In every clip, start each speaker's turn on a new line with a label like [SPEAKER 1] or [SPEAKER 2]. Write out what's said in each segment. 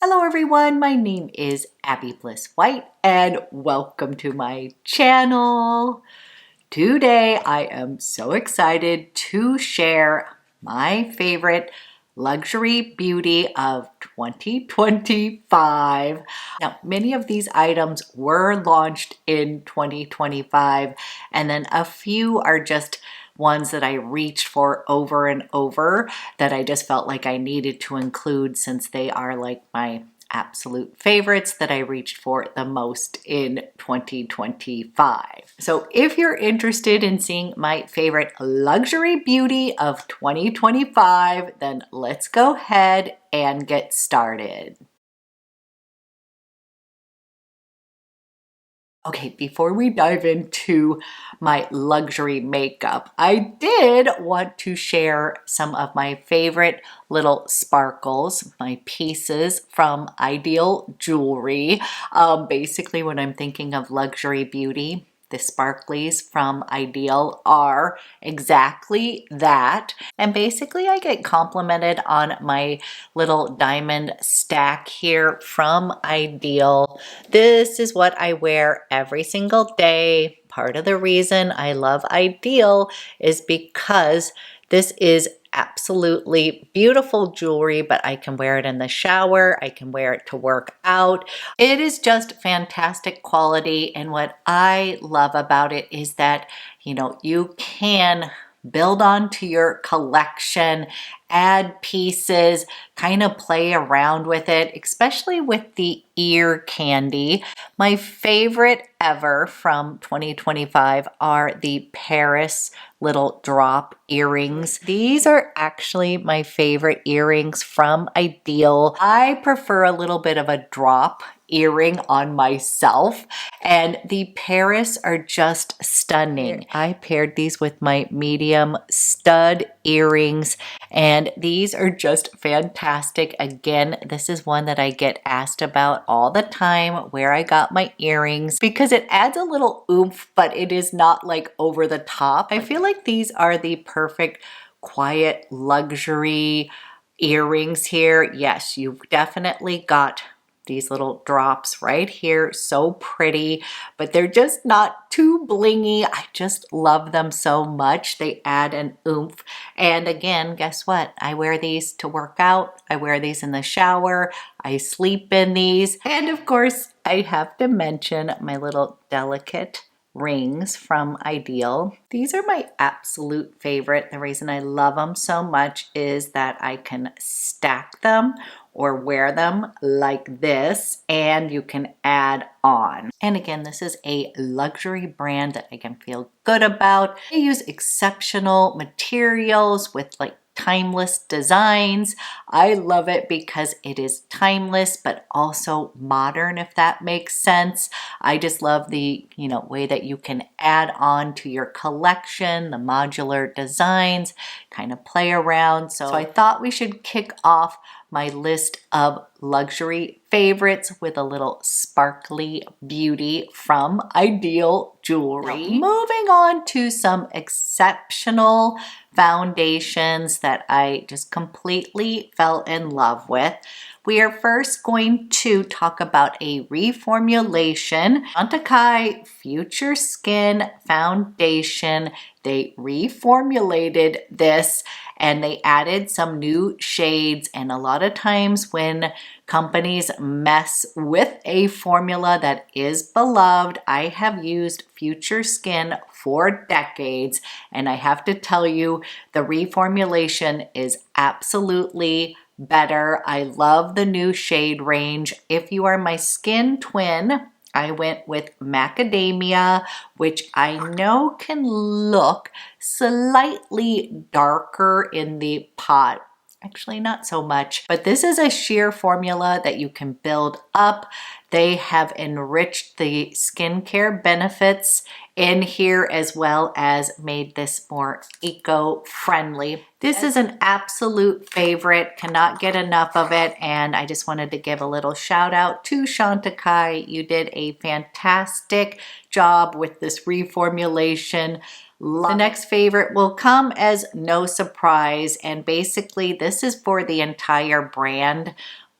[SPEAKER 1] Hello everyone, my name is Abby Bliss White and welcome to my channel. Today I am so excited to share my favorite luxury beauty of 2025. Now, many of these items were launched in 2025 and then a few are just ones that I reached for over and over that I just felt like I needed to include since they are like my absolute favorites that I reached for the most in 2025. So if you're interested in seeing my favorite luxury beauty of 2025, then let's go ahead and get started. Okay, before we dive into my luxury makeup, I did want to share some of my favorite little sparkles, my pieces from Idyl jewelry. Basically, when I'm thinking of luxury beauty, the sparklies from Idyl are exactly that. And basically I get complimented on my little diamond stack here from Idyl. This is what I wear every single day. Part of the reason I love Idyl is because this is absolutely beautiful jewelry, but I can wear it in the shower. I can wear it to work out. It is just fantastic quality. And what I love about it is that, you can build onto your collection, add pieces, kind of play around with it, especially with the ear candy. My favorite ever from 2025 are the Paris little drop earrings. These are actually my favorite earrings from Idyl. I prefer a little bit of a drop earring on myself, and the Paris are just stunning. I paired these with my medium stud earrings, and these are just fantastic. Again, this is one that I get asked about all the time, where I got my earrings, because it adds a little oomph, but it is not like over the top. I feel like these are the perfect quiet luxury earrings here. Yes, you've definitely got these little drops right here, so pretty, but they're just not too blingy. I just love them so much. They add an oomph. And again, guess what? I wear these to work out. I wear these in the shower. I sleep in these. And of course, I have to mention my little delicate rings from Idyl. These are my absolute favorite. The reason I love them so much is that I can stack them or wear them like this, and you can add on. And again, this is a luxury brand that I can feel good about. They use exceptional materials with like timeless designs. I love it because it is timeless but also modern, if that makes sense. I just love the way that you can add on to your collection, the modular designs, kind of play around. So I thought we should kick off my list of luxury favorites with a little sparkly beauty from Idyl jewelry. Now, moving on to some exceptional foundations that I just completely fell in love with. We are first going to talk about a reformulation, Chantecaille Future Skin Foundation. They reformulated this and they added some new shades, and a lot of times when companies mess with a formula that is beloved, I have used Future Skin for decades, and I have to tell you, the reformulation is absolutely better. I love the new shade range. If you are my skin twin, I went with Macadamia, which I know can look slightly darker in the pot. Actually, not so much, but this is a sheer formula that you can build up. They have enriched the skincare benefits in here as well as made this more eco-friendly. This is an absolute favorite, cannot get enough of it, and I just wanted to give a little shout out to Chantecaille. You did a fantastic job with this reformulation. The next favorite will come as no surprise, and basically this is for the entire brand.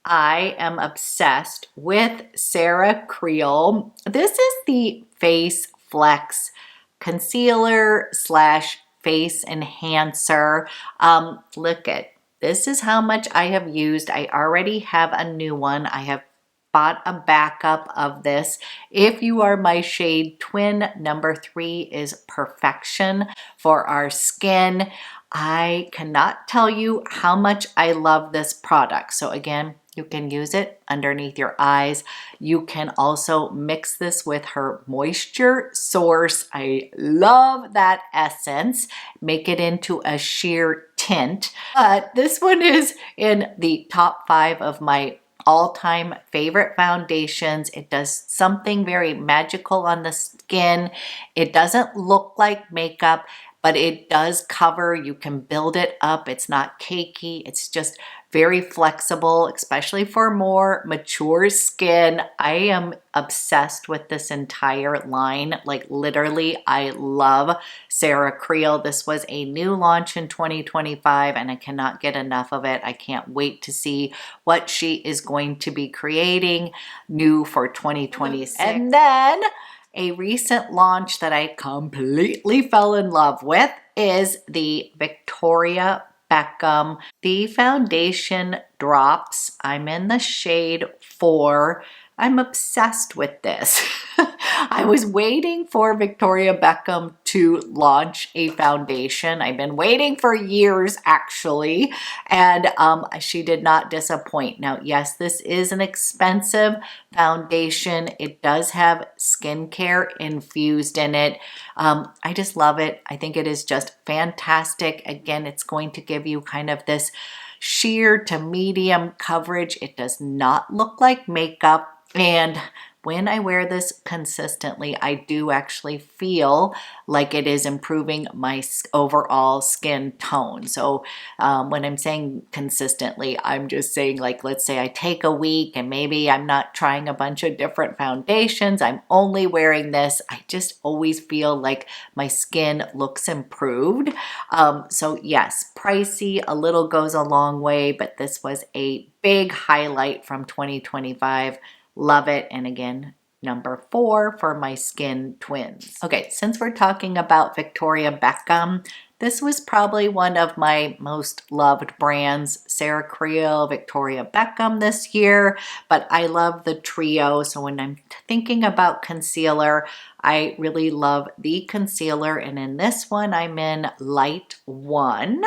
[SPEAKER 1] I am obsessed with CREAL. This is the Face Flex Concealer slash Face Enhancer. Look at, this is how much I have used. I already have a new one. I have bought a backup of this. If you are my shade twin, number 3 is perfection for our skin. I cannot tell you how much I love this product. So again, you can use it underneath your eyes. You can also mix this with her moisture source. I love that essence. Make it into a sheer tint. But this one is in the top 5 of my all-time favorite foundations. It does something very magical on the skin. It doesn't look like makeup, but it does cover. You can build it up. It's not cakey. It's just very flexible, especially for more mature skin. I am obsessed with this entire line. Like literally, I love CREAL. This was a new launch in 2025 and I cannot get enough of it. I can't wait to see what she is going to be creating new for 2026. And then a recent launch that I completely fell in love with is the Victoria Beckham. The foundation drops. I'm in the shade 4. I'm obsessed with this. I was waiting for Victoria Beckham to launch a foundation. I've been waiting for years actually, and she did not disappoint. Now, yes, this is an expensive foundation. It does have skincare infused in it. I just love it. I think it is just fantastic. Again, it's going to give you kind of this sheer to medium coverage. It does not look like makeup. And when I wear this consistently, I do actually feel like it is improving my overall skin tone. So when I'm saying consistently, I'm just saying, like, let's say I take a week and maybe I'm not trying a bunch of different foundations. I'm only wearing this. I just always feel like my skin looks improved. So yes, pricey, a little goes a long way, but this was a big highlight from 2025. Love it. And again, number 4 for my skin twins. Okay, since we're talking about Victoria Beckham, this was probably one of my most loved brands, CREAL, Victoria Beckham this year, but I love the trio. So when I'm thinking about concealer, I really love the concealer. And in this one, I'm in light 1.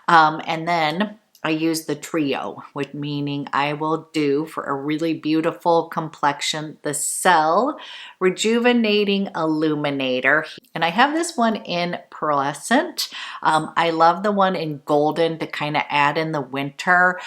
[SPEAKER 1] And then I use the trio, which meaning I will do for a really beautiful complexion, the Cell Rejuvenating Illuminator. And I have this one in Pearlescent. I love the one in Golden to kind of add in the winter.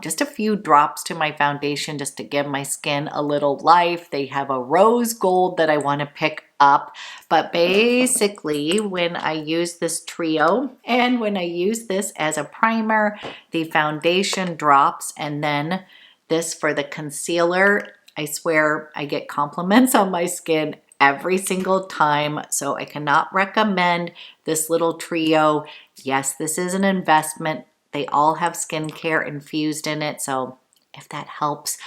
[SPEAKER 1] Just a few drops to my foundation just to give my skin a little life. They have a rose gold that I want to pick up, but basically when I use this trio and when I use this as a primer, the foundation drops, and then this for the concealer, I swear I get compliments on my skin every single time. So I cannot recommend this little trio. Yes, this is an investment. They all have skincare infused in it, so if that helps.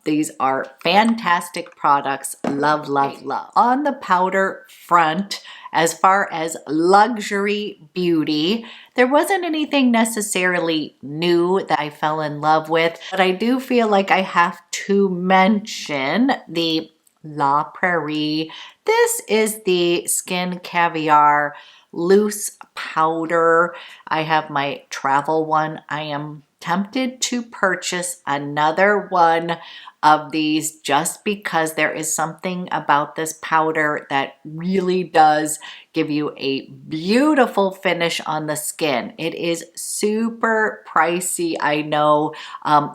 [SPEAKER 1] These are fantastic products. Love, love, love. On the powder front, as far as luxury beauty, there wasn't anything necessarily new that I fell in love with, but I do feel like I have to mention the La Prairie. This is the Skin Caviar loose powder. I have my travel one. I am tempted to purchase another one of these just because there is something about this powder that really does give you a beautiful finish on the skin. It is super pricey, I know.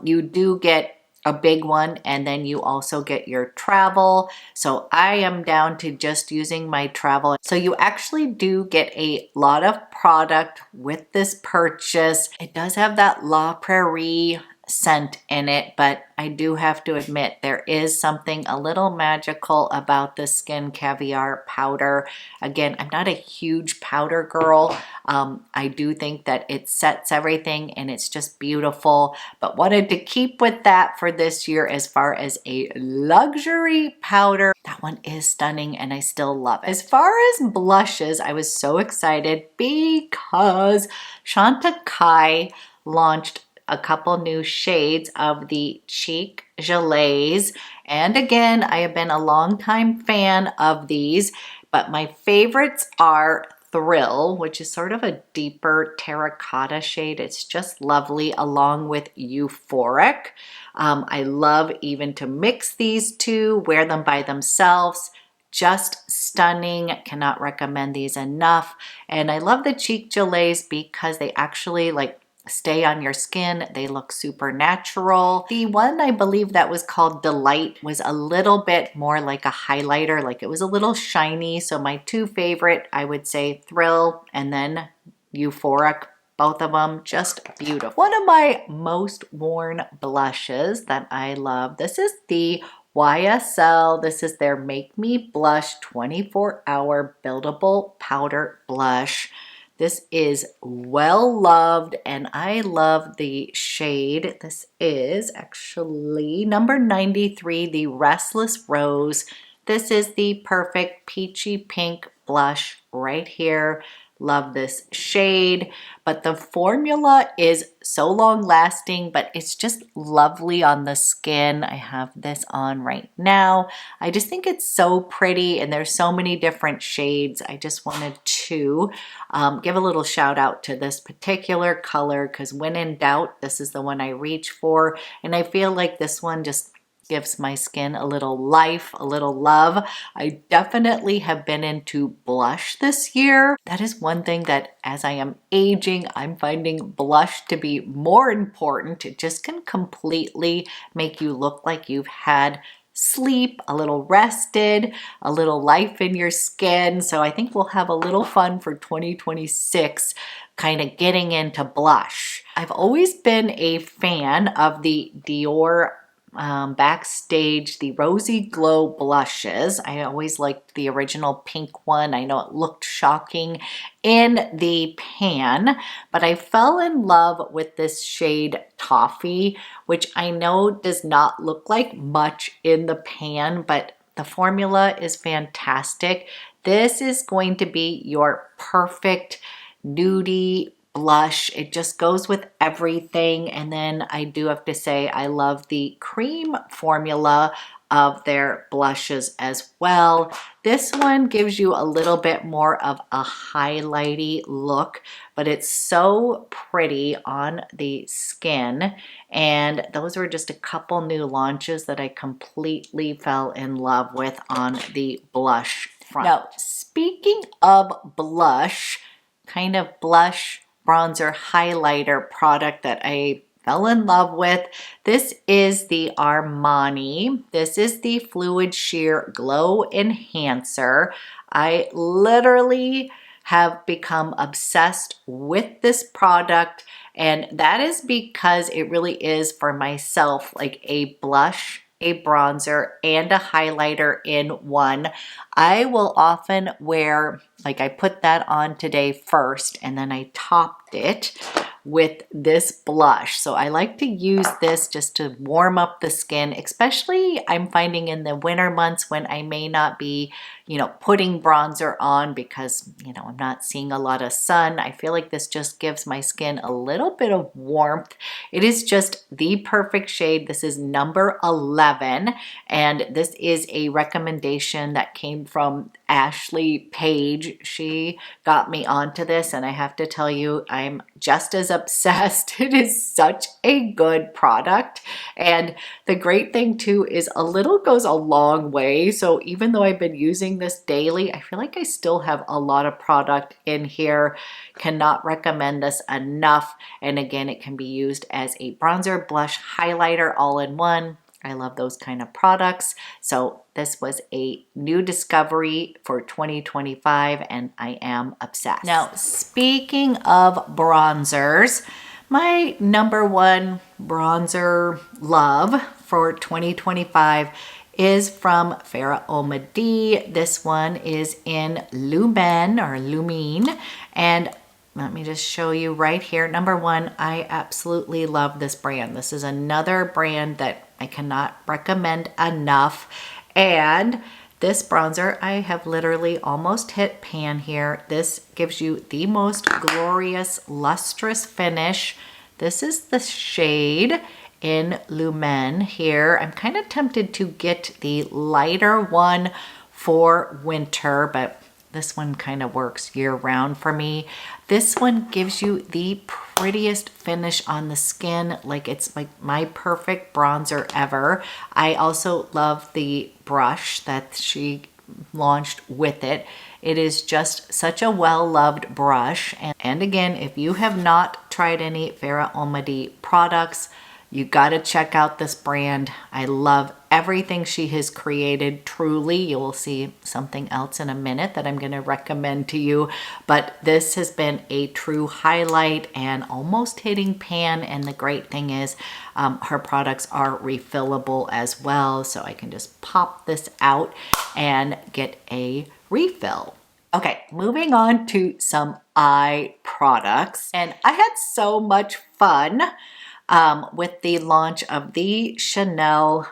[SPEAKER 1] You do get a big one, and then you also get your travel. So I am down to just using my travel. So you actually do get a lot of product with this purchase. It does have that La Prairie scent in it, but I do have to admit there is something a little magical about the Skin Caviar powder. Again, I'm not a huge powder girl. I do think that it sets everything and it's just beautiful, but wanted to keep with that for this year as far as a luxury powder. That one is stunning and I still love it. As far as blushes, I was so excited because Chantecaille launched a couple new shades of the Cheek Gelées. And again, I have been a longtime fan of these, but my favorites are Thrill, which is sort of a deeper terracotta shade. It's just lovely, along with Euphoric. I love even to mix these two, wear them by themselves. Just stunning. Cannot recommend these enough. And I love the Cheek Gelées because they actually stay on your skin. They look super natural. The one I believe that was called Delight was a little bit more like a highlighter, like it was a little shiny. So my two favorite, I would say Thrill and then Euphoric. Both of them just beautiful. One of my most worn blushes that I love, this is the YSL. This is their Make Me Blush 24-hour Buildable Powder Blush. This is well loved and I love the shade. This is actually number 93, the Restless Rose. This is the perfect peachy pink blush right here. Love this shade, but the formula is so long lasting, but it's just lovely on the skin. I have this on right now. I just think it's so pretty and there's so many different shades. I just wanted to give a little shout out to this particular color because when in doubt, this is the one I reach for. And I feel like this one just gives my skin a little life, a little love. I definitely have been into blush this year. That is one thing that as I am aging, I'm finding blush to be more important. It just can completely make you look like you've had sleep, a little rested, a little life in your skin. So I think we'll have a little fun for 2026 kind of getting into blush. I've always been a fan of the DIOR Backstage, the Rosy Glow blushes. I always liked the original pink one. I know it looked shocking in the pan, but I fell in love with this shade Toffee, which I know does not look like much in the pan, but the formula is fantastic. This is going to be your perfect nudie blush. It just goes with everything. And then I do have to say I love the cream formula of their blushes as well. This one gives you a little bit more of a highlighty look, but it's so pretty on the skin. And those were just a couple new launches that I completely fell in love with on the blush front. Now, speaking of blush, kind of blush bronzer highlighter product that I fell in love with. This is the Armani. This is the Fluid Sheer Glow Enhancer. I literally have become obsessed with this product, and that is because it really is for myself like a blush, a bronzer, and a highlighter in one. I will often wear, like I put that on today first and then I topped it with this blush. So I like to use this just to warm up the skin, especially I'm finding in the winter months when I may not be, putting bronzer on because, I'm not seeing a lot of sun. I feel like this just gives my skin a little bit of warmth. It is just the perfect shade. This is number 11, and this is a recommendation that came from Ashley Page. She got me onto this, and I have to tell you, I'm just as obsessed. It is such a good product. And the great thing too is a little goes a long way. So even though I've been using this daily, I feel like I still have a lot of product in here. Cannot recommend this enough. And again, it can be used as a bronzer, blush, highlighter all in one. I love those kind of products. So this was a new discovery for 2025 and I am obsessed. Now, speaking of bronzers, My number one bronzer love for 2025 is from Fara Homidi. This one is in Lumen or Lumen, and let me just show you right here. Number one, I absolutely love this brand. This is another brand that I cannot recommend enough. And this bronzer, I have literally almost hit pan here. This gives you the most glorious, lustrous finish. This is the shade in Lumen here. I'm kind of tempted to get the lighter one for winter, but this one kind of works year round for me. This one gives you the prettiest finish on the skin. Like, it's like my perfect bronzer ever. I also love the brush that she launched with it. It is just such a well-loved brush. And again, if you have not tried any Fara Homidi products, you got to check out this brand. I love everything she has created, truly. You will see something else in a minute that I'm going to recommend to you. But this has been a true highlight and almost hitting pan. And the great thing is her products are refillable as well. So I can just pop this out and get a refill. Okay, moving on to some eye products. And I had so much fun with the launch of the Chanel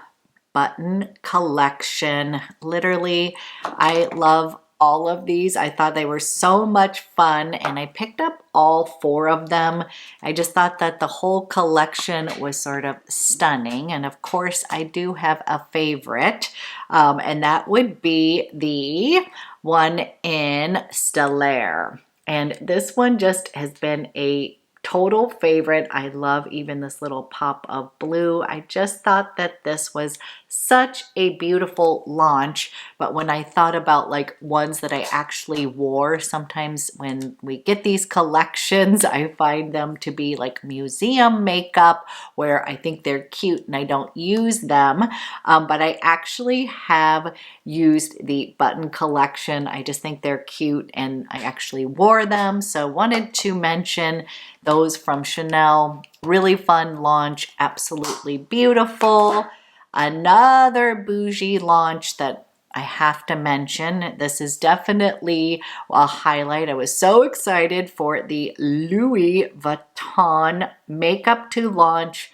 [SPEAKER 1] button collection. Literally, I love all of these. I thought they were so much fun, and I picked up all 4 of them. I just thought that the whole collection was sort of stunning. And of course, I do have a favorite, and that would be the one in Stellaire. And this one just has been a total favorite. I love even this little pop of blue. I just thought that this was such a beautiful launch. But when I thought about like ones that I actually wore, sometimes when we get these collections, I find them to be like museum makeup where I think they're cute and I don't use them. But I actually have used the button collection. I just think they're cute and I actually wore them. So wanted to mention those from Chanel. Really fun launch, absolutely beautiful. Another bougie launch that I have to mention. This is definitely a highlight. I was so excited for the Louis Vuitton makeup to launch.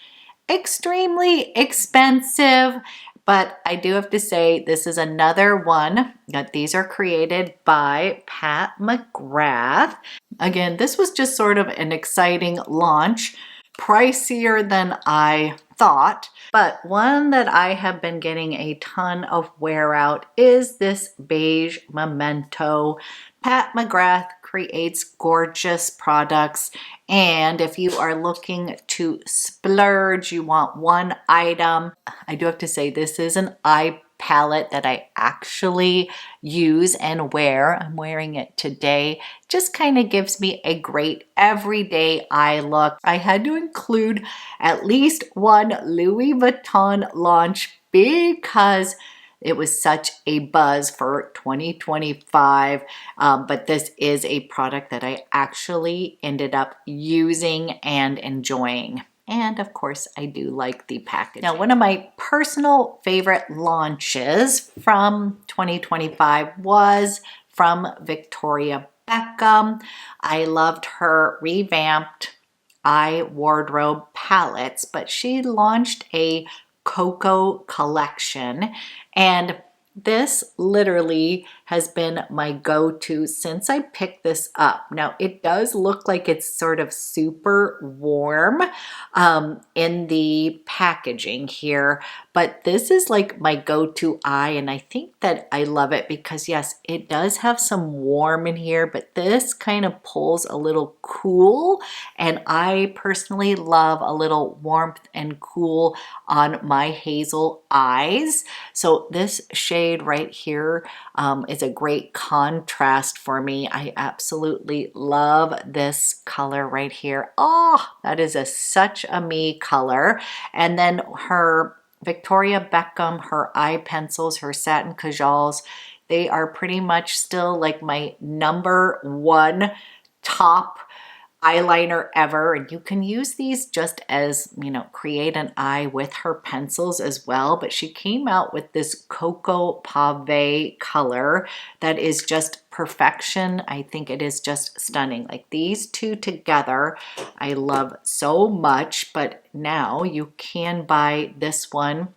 [SPEAKER 1] Extremely expensive, but I do have to say this is another one that these are created by Pat McGrath. Again, this was just sort of an exciting launch, pricier than I thought, but one that I have been getting a ton of wear out is this beige memento. Pat McGrath creates gorgeous products, and if you are looking to splurge, you want one item, I do have to say this is an eye palette that I actually use and wear. I'm wearing it today. Just kind of gives me a great everyday eye look. I had to include at least one Louis Vuitton launch because it was such a buzz for 2025, but this is a product that I actually ended up using and enjoying. And of course, I do like the package. Now, one of my personal favorite launches from 2025 was from Victoria Beckham. I loved her revamped eye wardrobe palettes, but she launched a Cocoa collection, and this literally has been my go-to since I picked this up. Now, it does look like it's sort of super warm in the packaging here, but this is like my go-to eye, and I think that I love it because, yes, it does have some warm in here, but this kind of pulls a little cool, and I personally love a little warmth and cool on my hazel eyes. So this shade right here is a great contrast for me. I absolutely love this color right here. Oh, that is such a me color. And then her Victoria Beckham, her eye pencils, her satin kajals, they are pretty much still like my number one top eyeliner ever, and you can use these just as, you know, create an eye with her pencils as well. But she came out with this Cocoa Pave color that is just perfection. I think it is just stunning. Like these two together I love so much. But now you can buy this one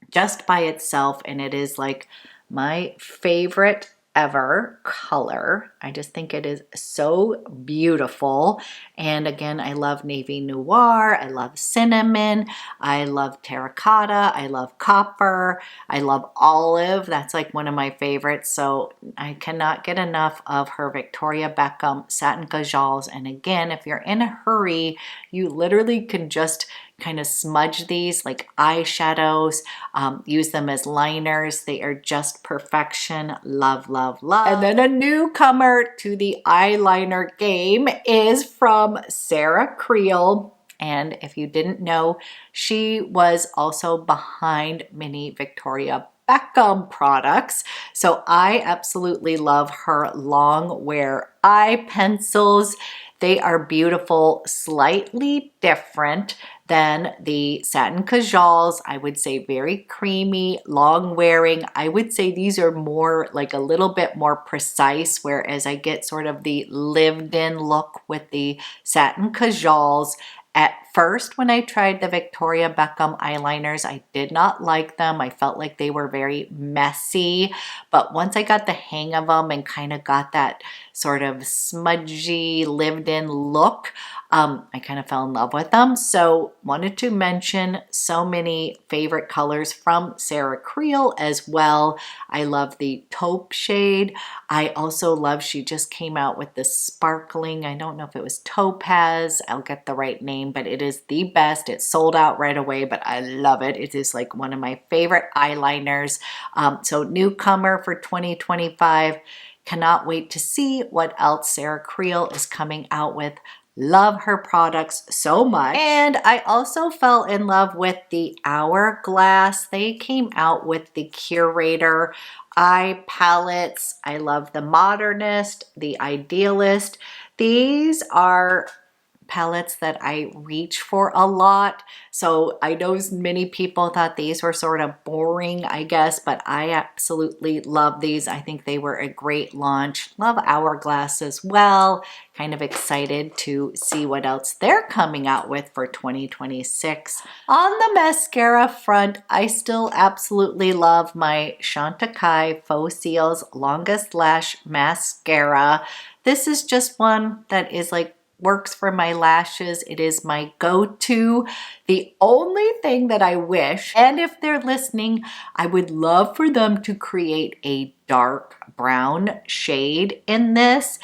[SPEAKER 1] just by itself, and it is like my favorite ever color. I just think it is so beautiful. And again, I love navy noir, I love cinnamon, I love terracotta, I love copper, I love olive. That's like one of my favorites. So I cannot get enough of her Victoria Beckham satin cajoles. And again, if you're in a hurry, you literally can just kind of smudge these like eyeshadows, use them as liners. They are just perfection. Love, love, love. And then a newcomer to the eyeliner game is from Sarah CREAL. And if you didn't know, she was also behind many Victoria Beckham products. So I absolutely love her long wear eye pencils. They are beautiful, slightly different than the satin cajoles. I would say very creamy, long wearing. I would say these are more like a little bit more precise, whereas I get sort of the lived in look with the satin cajoles. At first, when I tried the Victoria Beckham eyeliners, I did not like them. I felt like they were very messy, but once I got the hang of them and kind of got that sort of smudgy, lived-in look, I kind of fell in love with them. So wanted to mention so many favorite colors from Sarah CREAL as well. I love the taupe shade. I also love, she just came out with this sparkling, I don't know if it was topaz, I'll get the right name, but it is the best. It sold out right away, but I love it. It is like one of my favorite eyeliners. So newcomer for 2025. Cannot wait to see what else Sarah CREAL is coming out with. Love her products so much. And I also fell in love with the Hourglass. They came out with the Curator eye palettes. I love the Modernist, the Idealist. These are palettes that I reach for a lot. So I know many people thought these were sort of boring, I guess, but I absolutely love these. I think they were a great launch. Love Hourglass as well. Kind of excited to see what else they're coming out with for 2026. On the mascara front, I still absolutely love my Chantecaille Faux Cils Longest Lash Mascara. This is just one that is like works for my lashes. It is my go-to. The only thing that I wish, and if they're listening, I would love for them to create a dark brown shade in this,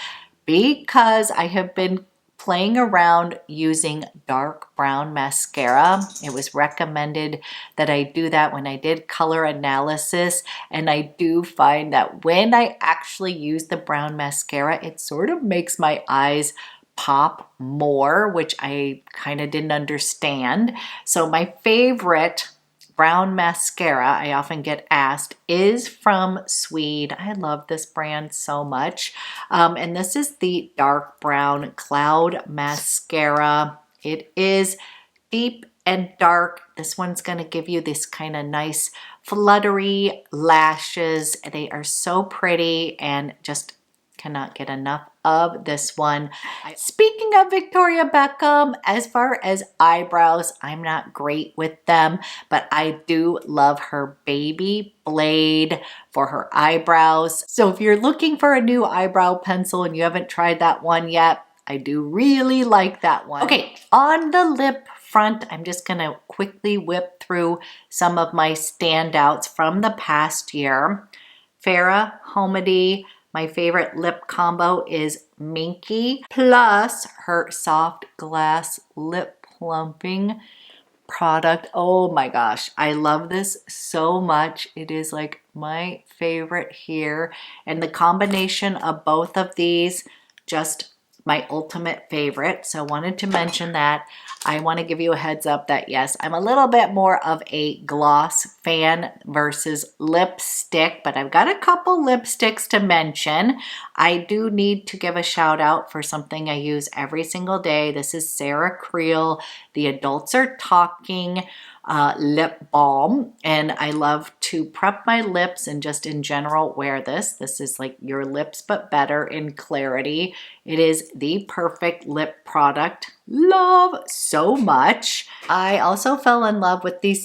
[SPEAKER 1] because I have been playing around using dark brown mascara. It was recommended that I do that when I did color analysis, and I do find that when I actually use the brown mascara, it sort of makes my eyes pop more, which I kind of didn't understand. So my favorite brown mascara, I often get asked, is from Swede. I love this brand so much. And this is the dark brown cloud mascara. It is deep and dark. This one's going to give you this kind of nice fluttery lashes. They are so pretty and just cannot get enough of this one. Speaking of Victoria Beckham, as far as eyebrows, I'm not great with them, but I do love her baby blade for her eyebrows. So if you're looking for a new eyebrow pencil and you haven't tried that one yet, I do really like that one. Okay, on the lip front, I'm just gonna quickly whip through some of my standouts from the past year. Fara, Homidi. My favorite lip combo is Minky, plus her soft glass lip plumping product. Oh my gosh, I love this so much. It is like my favorite here. And the combination of both of these, just my ultimate favorite. So wanted to mention that. I want to give you a heads up that yes, I'm a little bit more of a gloss fan versus lipstick, but I've got a couple lipsticks to mention. I do need to give a shout out for something I use every single day. This is CREAL, The Adults Are Talking lip balm, and I love to prep my lips and just in general wear this. This is like your lips but better in clarity. It is the perfect lip product. Love so much. I also fell in love with the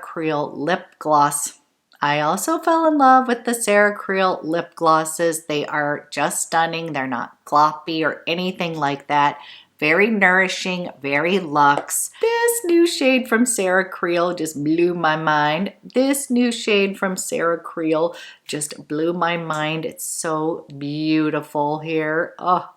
[SPEAKER 1] CREAL lip gloss. I also fell in love with the CREAL lip glosses. They are just stunning. They're not gloppy or anything like that. Very nourishing, very luxe. This new shade from CREAL just blew my mind. This new shade from CREAL just blew my mind. It's so beautiful here. Oh,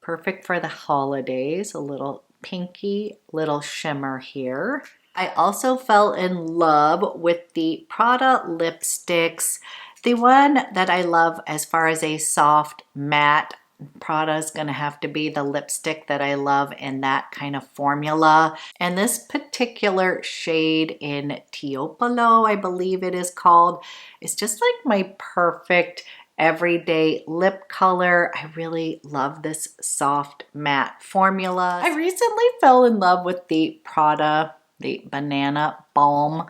[SPEAKER 1] perfect for the holidays. A little pinky, little shimmer here. I also fell in love with the Prada lipsticks. The one that I love as far as a soft matte, Prada is going to have to be the lipstick that I love in that kind of formula. And this particular shade in Teopolo, I believe it is called, is just like my perfect everyday lip color. I really love this soft matte formula. I recently fell in love with the Prada, the Banana Balm.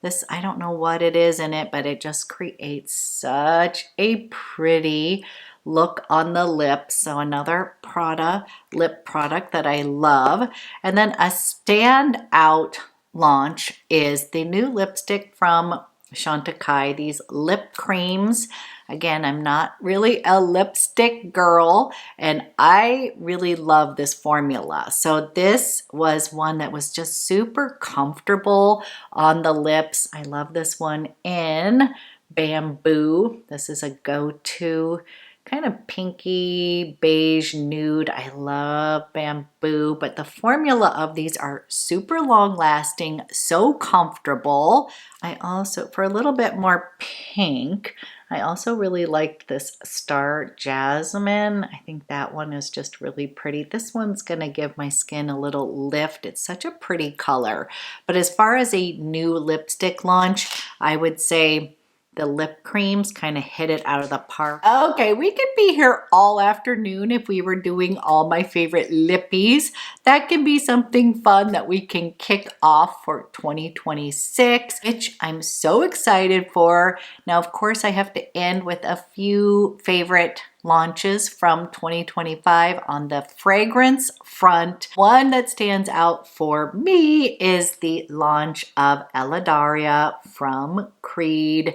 [SPEAKER 1] This, I don't know what it is in it, but it just creates such a pretty look on the lips. So another Prada lip product that I love. And then a standout launch is the new lipstick from CHANTECAILLE, these lip creams. Again, I'm not really a lipstick girl, and I really love this formula. So this was one that was just super comfortable on the lips. I love this one in Bamboo. This is a go-to kind of pinky beige nude. I love Bamboo, but the formula of these are super long lasting, so comfortable. I also, for a little bit more pink, I also really liked this Star Jasmine. I think that one is just really pretty. This one's gonna give my skin a little lift. It's such a pretty color. But as far as a new lipstick launch, I would say the lip creams kind of hit it out of the park. Okay, we could be here all afternoon if we were doing all my favorite lippies. That can be something fun that we can kick off for 2026, which I'm so excited for. Now, of course, I have to end with a few favorite launches from 2025 on the fragrance front. One that stands out for me is the launch of Eladaria from Creed.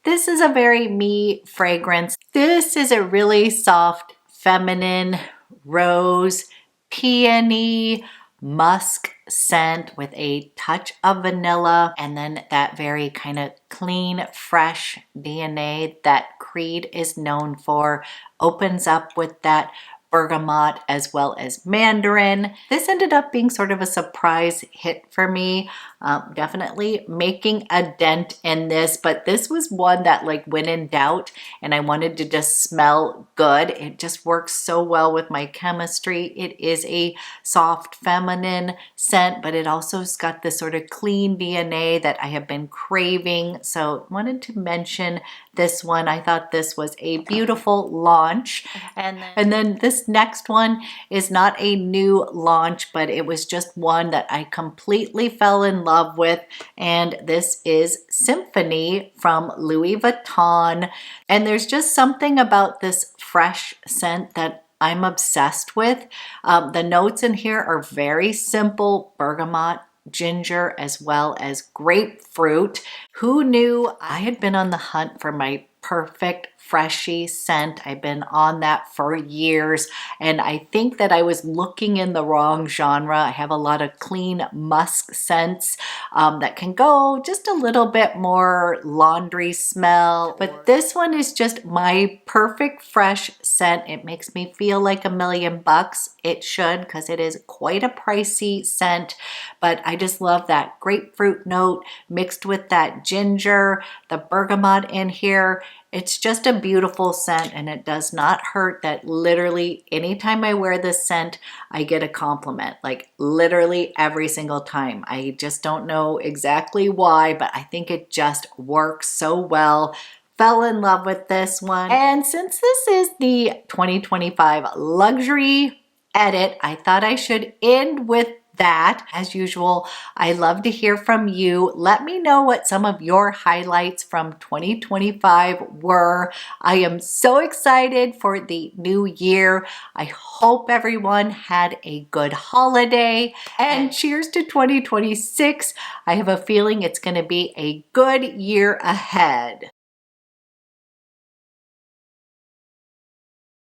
[SPEAKER 1] This is a very me fragrance. This is a really soft, feminine, rose, peony, musk scent with a touch of vanilla, and then that very kind of clean, fresh DNA that Creed is known for opens up with that bergamot as well as mandarin. This ended up being sort of a surprise hit for me. Definitely making a dent in this, but this was one that like when in doubt and I wanted to just smell good. It just works so well with my chemistry. It is a soft feminine scent, but it also has got this sort of clean DNA that I have been craving. So wanted to mention this one. I thought this was a beautiful launch. And then this next one is not a new launch, but it was just one that I completely fell in love with. And this is Symphony from Louis Vuitton. And there's just something about this fresh scent that I'm obsessed with. The notes in here are very simple: bergamot, ginger, as well as grapefruit. Who knew I had been on the hunt for my perfect freshy scent? I've been on that for years, and I think that I was looking in the wrong genre. I have a lot of clean musk scents that can go just a little bit more laundry smell, but this one is just my perfect fresh scent. It makes me feel like $1,000,000. It should, because it is quite a pricey scent, but I just love that grapefruit note mixed with that ginger, the bergamot in here. It's just a beautiful scent, and it does not hurt that literally anytime I wear this scent, I get a compliment, like literally every single time. I just don't know exactly why, but I think it just works so well. Fell in love with this one. And since this is the 2025 luxury edit, I thought I should end with that. As usual, I love to hear from you. Let me know what some of your highlights from 2025 were. I am so excited for the new year. I hope everyone had a good holiday, and cheers to 2026. I have a feeling it's going to be a good year ahead.